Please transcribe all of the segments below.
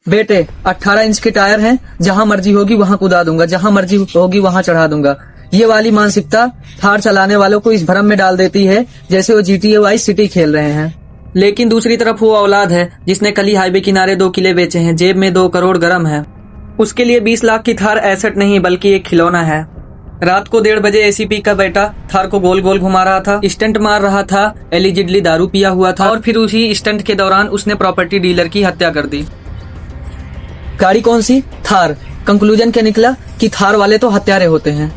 बेटे 18 इंच के टायर हैं, जहां मर्जी होगी वहां कुदा दूंगा, जहां मर्जी होगी वहां चढ़ा दूंगा। ये वाली मानसिकता थार चलाने वालों को इस भ्रम में डाल देती है जैसे वो GTA वाइस सिटी खेल रहे हैं। लेकिन दूसरी तरफ वो औलाद है जिसने कल ही हाईवे किनारे 2 किले बेचे हैं, जेब में 2 करोड़ गरम है। उसके लिए 20 लाख की थार एसेट नहीं बल्कि एक खिलौना है। रात को 1:30 बजे ACP का बेटा थार को गोल गोल घुमा रहा था, स्टंट मार रहा था, एलिजिडली दारू पिया हुआ था और फिर उसी स्टंट के दौरान उसने प्रॉपर्टी डीलर की हत्या कर दी। गाड़ी कौन सी? थार। कंक्लूजन क्या निकला कि थार वाले तो हत्यारे होते हैं।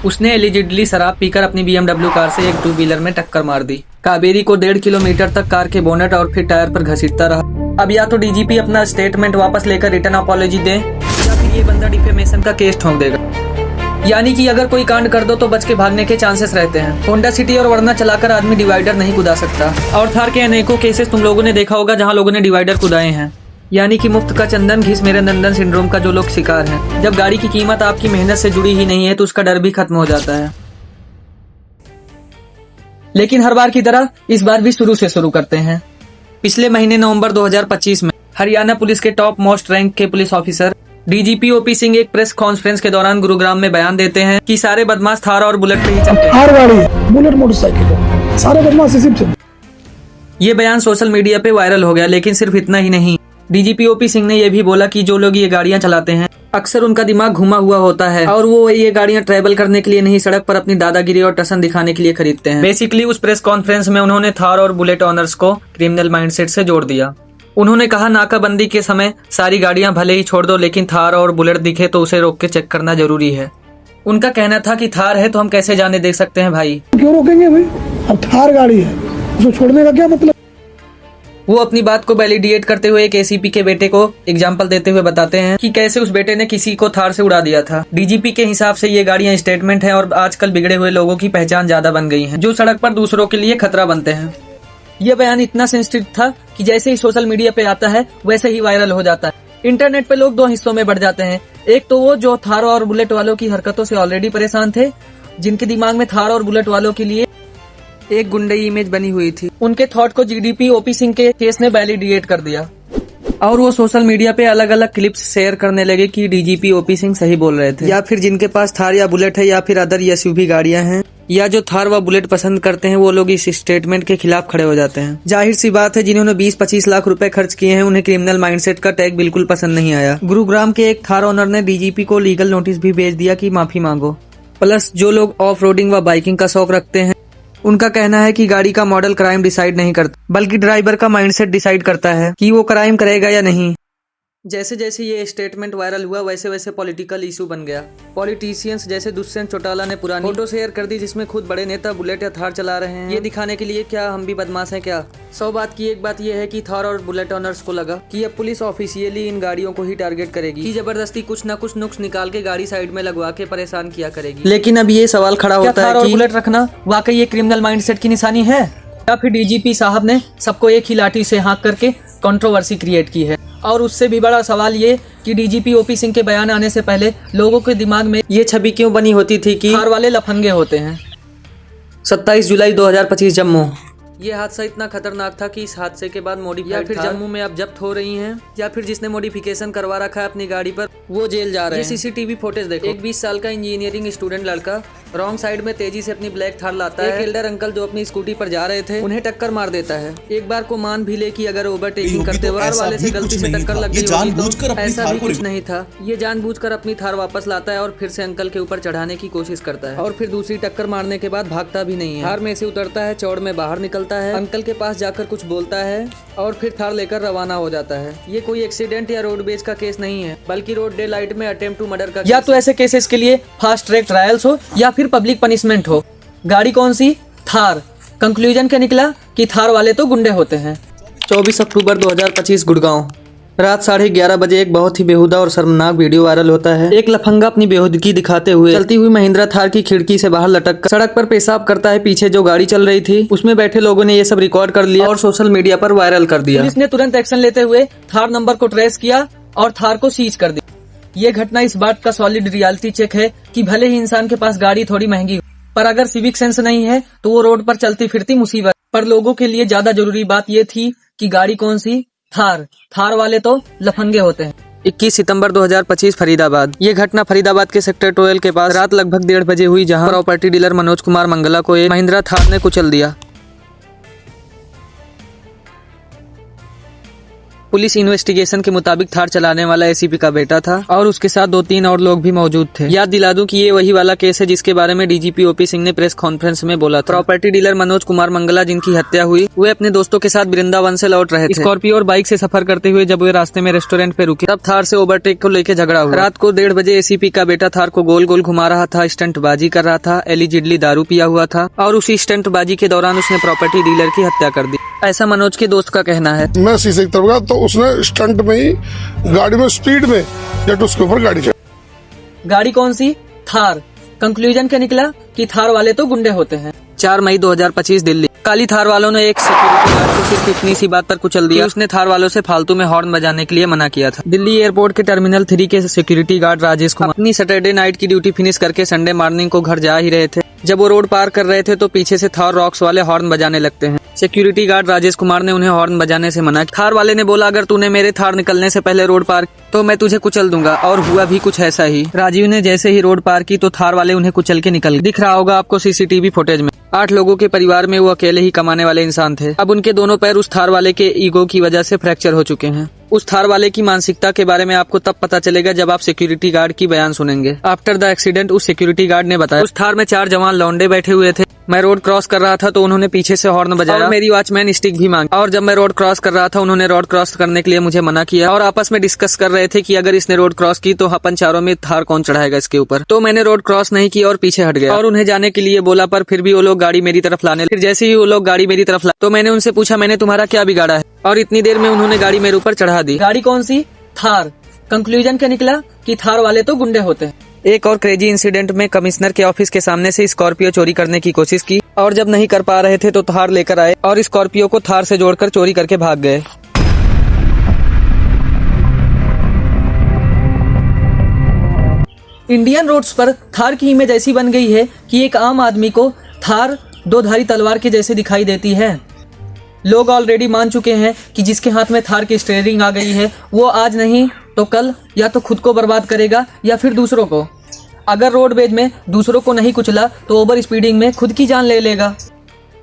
उसने एलिजिडली शराब पीकर अपनी BMW कार से एक 2 व्हीलर में टक्कर मार दी। कावेरी को 1.5 किलोमीटर तक कार के बोनेट और फिर टायर पर घसीटता रहा। अब या तो DGP अपना स्टेटमेंट वापस लेकर रिटर्न अपॉलॉजी दे या फिर ये बंदा डिफेमेशन का केस ठोक देगा। यानी कि अगर कोई कांड कर दो तो बच के भागने के चांसेस रहते हैं। होंडा सिटी और वर्ना चलाकर आदमी डिवाइडर नहीं कुदा सकता। और थार के अनेकों केसेस तुम लोगों ने देखा होगा जहां लोगों ने डिवाइडर कुदाए हैं। यानी कि मुफ्त का चंदन घिस मेरे नंदन सिंड्रोम का जो लोग शिकार हैं। जब गाड़ी की कीमत आपकी मेहनत से जुड़ी ही नहीं है तो उसका डर भी खत्म हो जाता है। लेकिन हर बार की तरह इस बार भी शुरू से शुरू करते हैं। पिछले महीने नवंबर 2025 में हरियाणा पुलिस के टॉप मोस्ट रैंक के police officer DGP OP Singh एक प्रेस कॉन्फ्रेंस के दौरान गुरुग्राम में बयान देते हैं कि सारे बदमाश थार और बुलेट पे ही चलते हैं। थार गाड़ी, बुलेट मोटरसाइकिल, सारे बदमाश इसी पे चलते। ये बयान सोशल मीडिया पे वायरल हो गया। लेकिन सिर्फ इतना ही नहीं, DGP OP सिंह ने यह भी बोला कि जो लोग ये गाड़ियां चलाते हैं अक्सर उनका दिमाग घुमा हुआ होता है और वो ये गाड़ियां ट्रैवल करने के लिए नहीं, सड़क पर अपनी दादागिरी और टसन दिखाने के लिए खरीदते हैं। बेसिकली उस प्रेस कॉन्फ्रेंस में उन्होंने थार और बुलेट ऑनर्स को क्रिमिनल माइंडसेट से जोड़ दिया। उन्होंने कहा नाकाबंदी के समय सारी गाड़ियां भले ही छोड़ दो लेकिन थार और बुलेट दिखे तो उसे रोक के चेक करना जरूरी है। उनका कहना था कि थार है तो हम कैसे जाने दे सकते हैं भाई। क्यों रोकेंगे भाई? अब थार गाड़ी है, उसको छोड़ने का क्या मतलब? वो अपनी बात को वैलिडेट करते हुए एक ACP के बेटे को एग्जाम्पल देते हुए बताते हैं कि कैसे उस बेटे ने किसी को थार से उड़ा दिया था। DGP के हिसाब से ये गाड़ियां स्टेटमेंट हैं और आजकल बिगड़े हुए लोगों की पहचान ज्यादा बन गई हैं, जो सड़क पर दूसरों के लिए खतरा बनते हैं। यह बयान इतना सेंसिटिव था कि जैसे ही सोशल मीडिया पे आता है वैसे ही वायरल हो जाता है। इंटरनेट पे लोग 2 हिस्सों में बढ़ जाते हैं। एक तो वो जो थार और बुलेट वालों की हरकतों से ऑलरेडी परेशान थे, जिनके दिमाग में थार और बुलेट वालों के लिए एक गुंडई इमेज बनी हुई थी। उनके थॉट को DGP OP सिंह के केस ने वैलिडेट कर दिया और वो सोशल मीडिया पे अलग अलग क्लिप्स शेयर करने लगे कि DGP OP सिंह सही बोल रहे थे। या फिर जिनके पास थार या बुलेट है या फिर अदर SUV गाड़ियां हैं या जो थार व बुलेट पसंद करते हैं वो लोग इस स्टेटमेंट के खिलाफ खड़े हो जाते हैं। जाहिर सी बात है जिन्होंने 20-25 लाख रुपए खर्च किए हैं उन्हें क्रिमिनल माइंडसेट का टैग बिल्कुल पसंद नहीं आया। गुरुग्राम के एक थार ओनर ने DGP को लीगल नोटिस भी भेज दिया कि माफी मांगो। प्लस जो लोग ऑफ रोडिंग व बाइकिंग का शौक रखते हैं उनका कहना है कि गाड़ी का मॉडल क्राइम डिसाइड नहीं करता बल्कि ड्राइवर का माइंडसेट डिसाइड करता है कि वो क्राइम करेगा या नहीं। जैसे जैसे ये स्टेटमेंट वायरल हुआ वैसे वैसे पॉलिटिकल इशू बन गया। पॉलिटिशियंस जैसे दुष्यंत चौटाला ने पुरानी फोटो शेयर कर दी जिसमें खुद बड़े नेता बुलेट या थार चला रहे हैं, ये दिखाने के लिए क्या हम भी बदमाश हैं क्या। 100 बात की एक बात यह है कि थार और बुलेट ऑनर्स को लगा कि अब पुलिस ऑफिशियली इन गाड़ियों को ही टारगेट करेगी, कि जबरदस्ती कुछ न कुछ नुक्स निकाल के गाड़ी साइड में लगवा के परेशान किया करेगी। लेकिन अब ये सवाल खड़ा होता है कि बुलेट रखना वाकई ये क्रिमिनल माइंडसेट की निशानी है या फिर DGP साहब ने सबको एक ही लाठी से हाँक करके कंट्रोवर्सी क्रिएट की है। और उससे भी बड़ा सवाल ये कि DGP OP सिंह के बयान आने से पहले लोगों के दिमाग में ये छवि क्यों बनी होती थी कि थार वाले लफंगे होते हैं। 27 जुलाई 2025 जम्मू। ये हादसा इतना खतरनाक था कि इस हादसे के बाद मॉडिफाइड या फिर जम्मू में अब जब्त हो रही हैं या फिर जिसने मॉडिफिकेशन करवा रखा है अपनी गाड़ी पर वो जेल जा रहे हैं। CCTV फुटेज देखो। एक 20 साल का इंजीनियरिंग स्टूडेंट लड़का रॉन्ग साइड में तेजी से अपनी ब्लैक थार लाता है। एक एल्डर अंकल जो अपनी स्कूटी पर जा रहे थे उन्हें टक्कर मार देता है। एक बार को मान भी ले कि अगर ओवरटेकिंग करते वक्त कार वाले से गलती से टक्कर लग गई होगी तो ऐसा भी कुछ नहीं था। ये जानबूझकर अपनी थार वापस लाता है और फिर से अंकल के ऊपर चढ़ाने की कोशिश करता है और फिर दूसरी टक्कर मारने के बाद भागता भी नहीं है। थार में से उतरता है, चौड़ में बाहर निकलता है, अंकल के पास जाकर कुछ बोलता है और फिर थार लेकर रवाना हो जाता है। ये कोई एक्सीडेंट या रोडवेज का केस नहीं है बल्कि रोड डे लाइट में अटेम्प्ट टू मर्डर का। या तो ऐसे केसेस के लिए फास्ट ट्रैक ट्रायल्स हो या फिर पब्लिक पनिशमेंट हो। गाड़ी कौन सी? थार। कंक्लूजन क्या निकला कि थार वाले तो गुंडे होते हैं। 24 अक्टूबर 2025 गुड़गांव। रात 11:30 बजे एक बहुत ही बेहुदा और शर्मनाक वीडियो वायरल होता है। एक लफंगा अपनी बेहुदगी दिखाते हुए चलती हुई महिंद्रा थार की खिड़की से बाहर लटक कर सड़क पर पेशाब करता है। पीछे जो गाड़ी चल रही थी उसमें बैठे लोगों ने ये सब रिकॉर्ड कर लिया और सोशल मीडिया पर वायरल कर दिया। पुलिस ने तुरंत एक्शन लेते हुए थार नंबर को ट्रेस किया और थार को सीज कर दिया। ये घटना इस बात का सॉलिड रियलिटी चेक है कि भले ही इंसान के पास गाड़ी थोड़ी महंगी हो, पर अगर सिविक सेंस नहीं है तो वो रोड पर चलती फिरती मुसीबत। पर लोगों के लिए ज्यादा जरूरी बात ये थी कि गाड़ी कौन सी? थार वाले तो लफंगे होते हैं। 21 सितंबर 2025 फरीदाबाद। ये घटना फरीदाबाद के सेक्टर 12 के पास रात लगभग 1:30 बजे हुई, जहां प्रॉपर्टी डीलर मनोज कुमार मंगला को एक महिंद्रा थार ने कुचल दिया। पुलिस इन्वेस्टिगेशन के मुताबिक थार चलाने वाला एसीपी का बेटा था और उसके साथ 2-3 और लोग भी मौजूद थे। याद दिला दूं कि ये वही वाला केस है जिसके बारे में डीजीपी ओपी सिंह ने प्रेस कॉन्फ्रेंस में बोला था। प्रॉपर्टी डीलर मनोज कुमार मंगला, जिनकी हत्या हुई, वे अपने दोस्तों के साथ वृंदावन से लौट रहे थे। स्कॉर्पियो और बाइक से सफर करते हुए जब वे रास्ते में रेस्टोरेंट पे रुके, तब थार से ओवरटेक को लेकर झगड़ा हुआ। रात को 1:30 बजे एसीपी का बेटा थार को गोल गोल घुमा रहा था, स्टंटबाजी कर रहा था, एलिजिडली दारू पिया हुआ था और उसी स्टंटबाजी के दौरान उसने प्रॉपर्टी डीलर की हत्या कर दी, ऐसा मनोज के दोस्त का कहना है। मैं शीशे की तरफ गया तो उसने स्टंट में ही गाड़ी में स्पीड में जट उसके ऊपर गाड़ी चढ़ी। गाड़ी कौन सी? थार। कंक्लूजन क्या निकला कि थार वाले तो गुंडे होते हैं। 4 मई 2025 दिल्ली। काली थार वालों ने एक सिक्योरिटी गार्ड को सिर्फ इतनी सी बात पर कुचल दिया, उसने थार वालों से फालतू में हॉर्न बजाने के लिए मना किया था। दिल्ली एयरपोर्ट के टर्मिनल 3 के सिक्योरिटी गार्ड राजेश कुमार अपनी सैटरडे नाइट की ड्यूटी फिनिश करके संडे मॉर्निंग को घर जा ही रहे थे। जब वो रोड पार कर रहे थे तो पीछे से थार रॉक्स वाले हॉर्न बजाने लगते हैं। सिक्योरिटी गार्ड राजेश कुमार ने उन्हें हॉर्न बजाने से मना किया। थार वाले ने बोला, अगर तूने मेरे थार निकलने से पहले रोड पार तो मैं तुझे कुचल दूंगा, और हुआ भी कुछ ऐसा ही। राजीव ने जैसे ही रोड पार की तो थार वाले उन्हें कुचल के निकल गए। दिख रहा होगा आपको सीसीटीवी फुटेज में। 8 लोगों के परिवार में वो अकेले ही कमाने वाले इंसान थे। अब उनके दोनों पैर उस थार वाले के ईगो की वजह से फ्रैक्चर हो चुके हैं। उस थार वाले की मानसिकता के बारे में आपको तब पता चलेगा जब आप सिक्योरिटी गार्ड की बयान सुनेंगे। आफ्टर द एक्सीडेंट उस सिक्योरिटी गार्ड ने बताया, उस थार में 4 जवान लौंडे बैठे हुए थे। मैं रोड क्रॉस कर रहा था तो उन्होंने पीछे से हॉर्न बजाया और मेरी वॉचमैन स्टिक भी मांगी, और जब मैं रोड क्रॉस कर रहा था उन्होंने रोड क्रॉस करने के लिए मुझे मना किया और आपस में डिस्कस कर रहे थे कि अगर इसने रोड क्रॉस की तो अपन चारों में थार कौन चढ़ाएगा इसके ऊपर। तो मैंने रोड क्रॉस नहीं की और पीछे हट गया और उन्हें जाने के लिए बोला, पर फिर भी वो लोग गाड़ी मेरी तरफ लाने। फिर जैसे ही वो लोग गाड़ी मेरी तरफ ला तो मैंने उनसे पूछा, मैंने तुम्हारा क्या बिगाड़ा है? और इतनी देर में उन्होंने गाड़ी मेरे ऊपर चढ़ा दी। गाड़ी कौन सी? थार। कंक्लूजन क्या निकला कि थार वाले तो गुंडे होते हैं। एक और क्रेजी इंसिडेंट में कमिश्नर के ऑफिस के सामने से स्कॉर्पियो चोरी करने की कोशिश की और जब नहीं कर पा रहे थे तो थार लेकर आए और स्कॉर्पियो को थार से जोड़कर चोरी करके भाग गए। इंडियन रोड्स पर थार की इमेज ऐसी बन गई है कि एक आम आदमी को थार 2 धारी तलवार के जैसे दिखाई देती है। लोग ऑलरेडी मान चुके हैं कि जिसके हाथ में थार की स्टीयरिंग आ गई है वो आज नहीं तो कल या तो खुद को बर्बाद करेगा या फिर दूसरों को। अगर रोडवेज में दूसरों को नहीं कुचला तो ओवर स्पीडिंग में खुद की जान ले लेगा।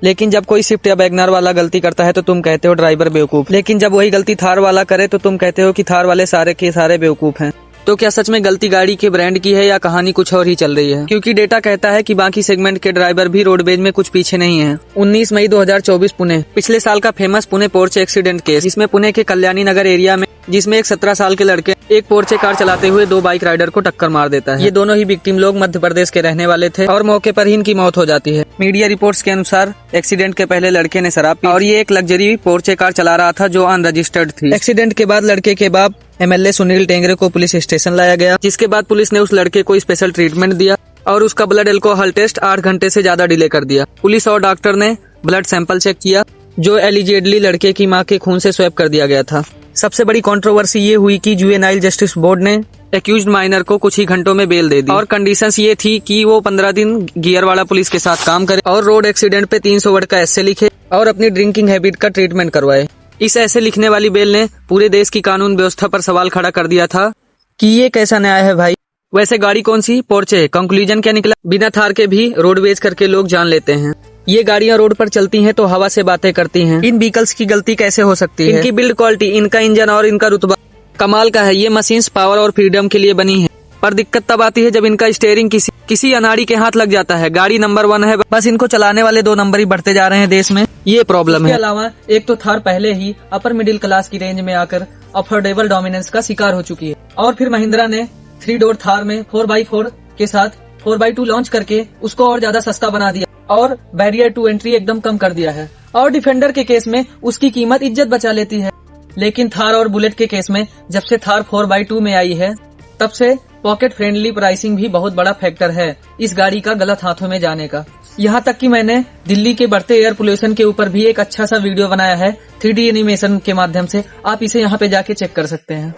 लेकिन जब कोई स्विफ्ट या वैगनर वाला गलती करता है तो तुम कहते हो ड्राइवर बेवकूफ, लेकिन जब वही गलती थार वाला करे तो तुम कहते हो कि थार वाले सारे के सारे बेवकूफ हैं। तो क्या सच में गलती गाड़ी के ब्रांड की है या कहानी कुछ और ही चल रही है? क्योंकि डेटा कहता है कि बाकी सेगमेंट के ड्राइवर भी रोडवेज में कुछ पीछे नहीं हैं। 19 मई 2024 पुणे। पिछले साल का फेमस पुणे पोर्चे एक्सीडेंट केस, जिसमें पुणे के कल्याणी नगर एरिया में जिसमें एक 17 साल के लड़के एक पोर्चे कार चलाते हुए 2 बाइक राइडर को टक्कर मार देता है। ये दोनों ही विक्टिम लोग मध्य प्रदेश के रहने वाले थे और मौके पर ही इनकी मौत हो जाती है। मीडिया रिपोर्ट्स के अनुसार एक्सीडेंट के पहले लड़के ने शराब पी और ये एक लग्जरी पोर्चे कार चला रहा था जो अनरजिस्टर्ड थी। एक्सीडेंट के बाद लड़के के बाप एमएलए सुनील टेंगरे को पुलिस स्टेशन लाया गया, जिसके बाद पुलिस ने उस लड़के को स्पेशल ट्रीटमेंट दिया और उसका ब्लड एल्कोहल टेस्ट 8 घंटे से ज्यादा डिले कर दिया। पुलिस और डॉक्टर ने ब्लड सैंपल चेक किया जो एलिजिडली लड़के की मां के खून से स्वैप कर दिया गया था। सबसे बड़ी कंट्रोवर्सी ये हुई कि जुवेनाइल जस्टिस बोर्ड ने एक्यूज्ड माइनर को कुछ ही घंटों में बेल दे दी और कंडीशंस ये थी कि वो 15 दिन गियर वाला पुलिस के साथ काम करे और रोड एक्सीडेंट पे 300 वर्ड का एस्से लिखे और अपनी ड्रिंकिंग हैबिट का ट्रीटमेंट करवाए। इस ऐसे लिखने वाली बेल ने पूरे देश की कानून व्यवस्था पर सवाल खड़ा कर दिया था कि ये कैसा न्याय है भाई। वैसे गाड़ी कौन सी? पोर्चे। कंक्लूजन क्या निकला? बिना थार के भी रोडवेज करके लोग जान लेते हैं। ये गाड़ियां रोड पर चलती हैं तो हवा से बातें करती हैं। इन व्हीकल्स की गलती कैसे हो सकती है? इनकी बिल्ड क्वालिटी, इनका इंजन और इनका रुतबा कमाल का है। ये मशीन्स पावर और फ्रीडम के लिए बनी है, पर दिक्कत तब आती है जब इनका स्टीयरिंग किसी अनाड़ी के हाथ लग जाता है। गाड़ी नंबर 1 है, बस इनको चलाने वाले 2 नंबर ही बढ़ते जा रहे हैं देश में। ये प्रॉब्लम है। इसके अलावा एक तो थार पहले ही अपर मिडिल क्लास की रेंज में आकर अफोर्डेबल डोमिनेंस का शिकार हो चुकी है और फिर महिंद्रा ने 3 डोर थार में 4x4 के साथ 4x2 लॉन्च करके उसको और ज्यादा सस्ता बना दिया और बैरियर टू एंट्री एकदम कम कर दिया है और डिफेंडर के केस में उसकी कीमत इज्जत बचा लेती है। लेकिन थार और बुलेट के केस में जब से थार 4x2 में आई है तब से पॉकेट फ्रेंडली प्राइसिंग भी बहुत बड़ा फैक्टर है इस गाड़ी का गलत हाथों में जाने का। यहाँ तक कि मैंने दिल्ली के बढ़ते एयर पोल्यूशन के ऊपर भी एक अच्छा सा वीडियो बनाया है 3D एनिमेशन के माध्यम से। आप इसे यहाँ पे जाके चेक कर सकते हैं।